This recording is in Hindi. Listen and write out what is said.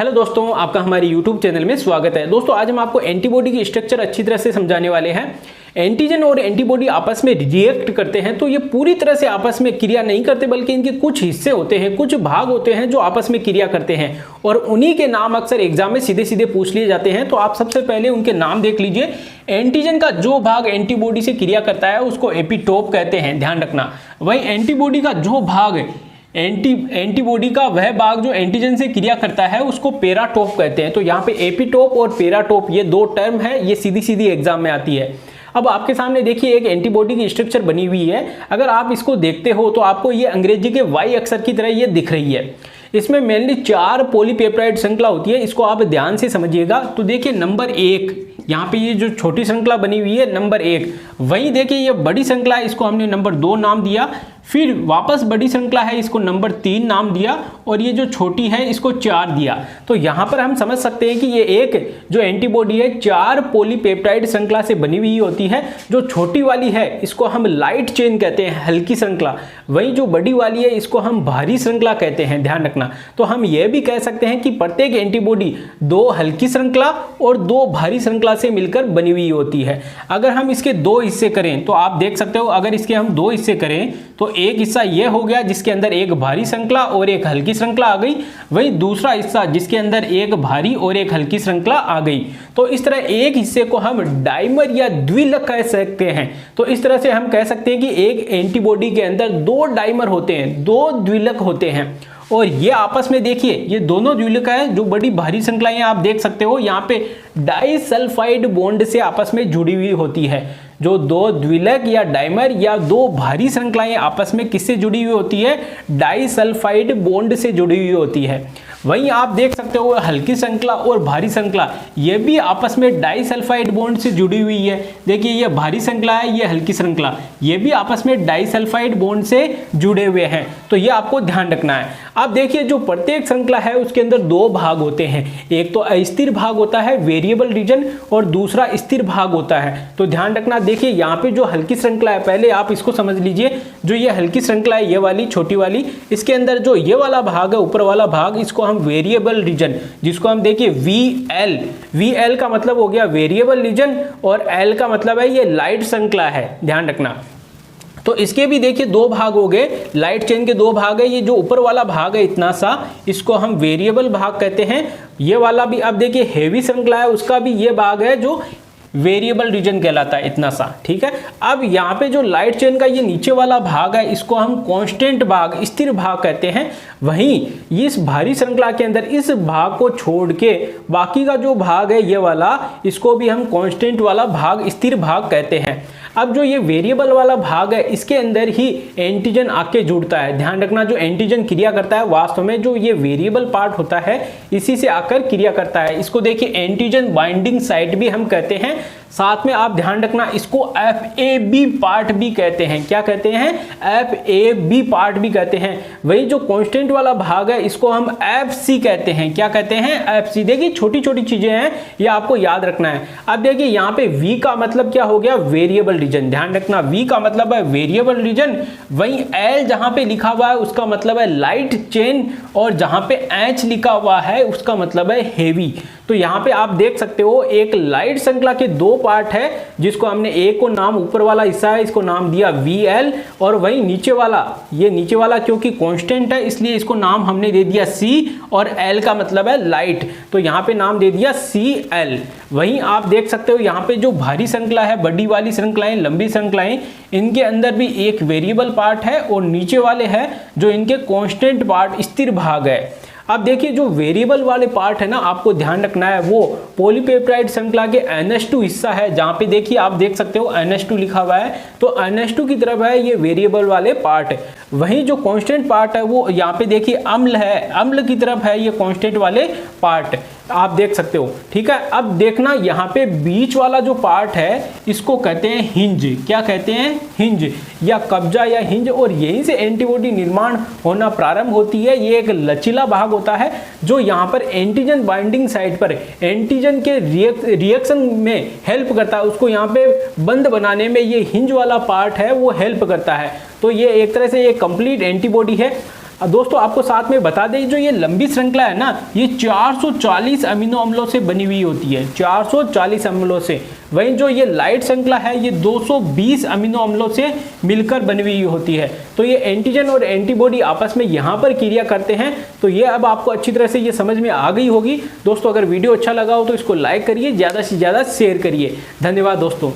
हेलो दोस्तों, आपका हमारे YouTube चैनल में स्वागत है। दोस्तों आज हम आपको एंटीबॉडी की स्ट्रक्चर अच्छी तरह से समझाने वाले हैं। एंटीजन और एंटीबॉडी आपस में रिएक्ट करते हैं तो ये पूरी तरह से आपस में क्रिया नहीं करते, बल्कि इनके कुछ हिस्से होते हैं, कुछ भाग होते हैं जो आपस में क्रिया करते हैं और उन्हीं के नाम अक्सर एग्जाम में सीधे सीधे पूछ लिए जाते हैं। तो आप सबसे पहले उनके नाम देख लीजिए। एंटीजन का जो भाग एंटीबॉडी से क्रिया करता है उसको एपिटोप कहते हैं, ध्यान रखना। वहीं एंटीबॉडी का जो भाग एंटीबॉडी का वह भाग जो एंटीजन से क्रिया करता है उसको पेराटोप कहते हैं। तो यहाँ पे एपिटोप और पेराटोप ये दो टर्म है, ये सीधी सीधी एग्जाम में आती है। अब आपके सामने देखिए एक एंटीबॉडी की स्ट्रक्चर बनी हुई है। अगर आप इसको देखते हो तो आपको ये अंग्रेजी के वाई अक्षर की तरह ये दिख रही है। इसमें मेनली 4 पॉलीपेप्टाइड श्रृंखला होती है, इसको आप ध्यान से समझिएगा। तो देखिए नंबर 1 यहाँ पे ये जो छोटी श्रृंखला बनी हुई है नंबर 1, वहीं देखिए ये बड़ी श्रृंखला है, इसको हमने नंबर 2 नाम दिया। फिर वापस बड़ी श्रृंखला है, इसको नंबर 3 नाम दिया और ये जो छोटी है इसको 4 दिया। तो यहाँ पर हम समझ सकते हैं कि ये एक जो एंटीबॉडी है 4 पॉलीपेप्टाइड श्रृंखला से बनी हुई होती है। जो छोटी वाली है इसको हम लाइट चेन कहते हैं, हल्की श्रृंखला। वहीं जो बड़ी वाली है इसको हम भारी श्रृंखला कहते हैं, ध्यान रखना। तो हम ये भी कह सकते हैं कि प्रत्येक एंटीबॉडी 2 हल्की श्रृंखला और 2 भारी श्रृंखला से मिलकर बनी हुई होती है। अगर हम इसके 2 हिस्से करें तो आप देख सकते हो, अगर इसके हम 2 हिस्से करें तो एक हिस्सा ये हो गया जिसके अंदर एक भारी श्रृंखला और एक हल्की श्रृंखला आ गई, वहीं दूसरा हिस्सा जिसके अंदर एक भारी और एक हल्की श्रृंखला आ गई। तो इस तरह एक हिस्से को हम डाइमर या द्विलक कह सकते हैं। तो इस तरह से हम कह सकते हैं कि एक एंटीबॉडी के अंदर 2 डाइमर होते हैं, 2 द्विलक होते हैं और ये आपस में देखिए ये दोनों द्विलक है। जो बड़ी भारी श्रृंखलाएं आप देख सकते हो यहाँ पे डाइसल्फाइड बॉन्ड से आपस में जुड़ी हुई होती है। जो 2 द्विलक या डाइमर या 2 भारी श्रृंखलाएं आपस में किससे जुड़ी हुई होती है? डाइसल्फाइड बॉन्ड से जुड़ी हुई होती है। वहीं आप देख सकते हो हल्की श्रृंखला और भारी श्रृंखला ये भी आपस में डाइसल्फाइड बॉन्ड से जुड़ी हुई है। देखिए ये भारी श्रृंखला है, ये हल्की श्रृंखला, ये भी आपस में डाइसल्फाइड बॉन्ड से जुड़े हुए हैं। तो ये आपको ध्यान रखना है। अब देखिए जो प्रत्येक श्रृंखला है उसके अंदर 2 भाग होते हैं, एक तो अस्थिर भाग होता है वेरिएबल रीजन और दूसरा स्थिर भाग होता है। तो ध्यान रखना। देखिए यहाँ पे जो हल्की श्रृंखला है, पहले आप इसको समझ लीजिए। जो ये हल्की श्रृंखला है ये वाली छोटी वाली, इसके अंदर जो ये वाला भाग है ऊपर वाला भाग, इसको हम वेरिएबल रीजन, जिसको हम देखिए VL का मतलब हो गया वेरिएबल रीजन और L का मतलब है ये लाइट श्रृंखला है, ध्यान रखना। तो इसके भी देखिए 2 भाग हो गए, लाइट चेन के 2 भाग है। ये जो ऊपर वाला भाग है इतना सा, इसको हम वेरिएबल भाग कहते हैं। ये वाला भी अब देखिए हेवी श्रृंखला है, उसका भी ये भाग है जो वेरिएबल रीजन कहलाता है, इतना सा, ठीक है। अब यहाँ पे जो लाइट चेन का ये नीचे वाला भाग है इसको हम कांस्टेंट भाग, स्थिर भाग कहते हैं। वहीं इस भारी श्रृंखला के अंदर इस भाग को छोड़ के बाकी का जो भाग है ये वाला, इसको भी हम कांस्टेंट वाला भाग, स्थिर भाग कहते हैं। अब जो ये वेरिएबल वाला भाग है इसके अंदर ही एंटीजन आके जुड़ता है, ध्यान रखना। जो एंटीजन क्रिया करता है वास्तव में जो ये वेरिएबल पार्ट होता है इसी से आकर क्रिया करता है। इसको देखिए एंटीजन बाइंडिंग साइट भी हम कहते हैं। साथ में आप ध्यान रखना इसको FAB पार्ट भी कहते हैं। क्या कहते हैं? FAB पार्ट भी कहते हैं। वही जो कांस्टेंट वाला भाग है इसको हम FC कहते हैं। क्या कहते हैं? FC। देखिए छोटी छोटी चीजें हैं, ये आपको याद रखना है। अब देखिए यहाँ पे V का मतलब क्या हो गया? वेरिएबल रीजन, ध्यान रखना। V का मतलब है वेरिएबल रीजन। वहीं L जहां पे लिखा हुआ है उसका मतलब है लाइट चेन और जहां पे H लिखा हुआ है उसका मतलब है हेवी। तो यहाँ पे आप देख सकते हो एक लाइट श्रृंखला के 2 पार्ट है, जिसको हमने एक को नाम, ऊपर वाला हिस्सा है इसको नाम दिया VL और वही नीचे वाला, ये नीचे वाला क्योंकि कांस्टेंट है इसलिए इसको नाम हमने दे दिया C और L का मतलब है लाइट, तो यहाँ पे नाम दे दिया CL। वहीं आप देख सकते हो यहाँ पे जो भारी श्रृंखला है, बड़ी वाली श्रृंखलाएं, लंबी श्रृंखलाएं, इनके अंदर भी एक वेरिएबल पार्ट है और नीचे वाले है जो इनके कांस्टेंट पार्ट, स्थिर भाग है। अब देखिए जो वेरिएबल वाले पार्ट है ना, आपको ध्यान रखना है वो पॉलीपेप्टाइड श्रृंखला के NH2 हिस्सा है, जहां पे देखिए आप देख सकते हो NH2 लिखा हुआ है, तो NH2 की तरफ है ये वेरिएबल वाले पार्ट। वहीं जो कांस्टेंट पार्ट है वो यहाँ पे देखिए अम्ल है, अम्ल की तरफ है ये कांस्टेंट वाले पार्ट, आप देख सकते हो, ठीक है। अब देखना यहाँ पे बीच वाला जो पार्ट है इसको कहते हैं हिंज। क्या कहते हैं? हिंज या कब्जा या हिंज। और यहीं से एंटीबॉडी निर्माण होना प्रारंभ होती है। ये एक लचीला भाग होता है जो यहाँ पर एंटीजन बाइंडिंग साइट पर एंटीजन के रिएक्शन में हेल्प करता है। उसको यहाँ पे बंद बनाने में ये हिंज वाला पार्ट है वो हेल्प करता है। तो ये एक तरह से ये कंप्लीट एंटीबॉडी है। अब दोस्तों आपको साथ में बता दें, जो ये लंबी श्रृंखला है ना, ये 440 अमीनो अम्लों से बनी हुई होती है, 440 अम्लों से। वहीं जो ये लाइट श्रृंखला है ये 220 अमीनो अम्लों से मिलकर बनी हुई होती है। तो ये एंटीजन और एंटीबॉडी आपस में यहाँ पर क्रिया करते हैं। तो ये अब आपको अच्छी तरह से ये समझ में आ गई होगी। दोस्तों अगर वीडियो अच्छा लगा हो तो इसको लाइक करिए, ज़्यादा से ज़्यादा शेयर करिए। धन्यवाद दोस्तों।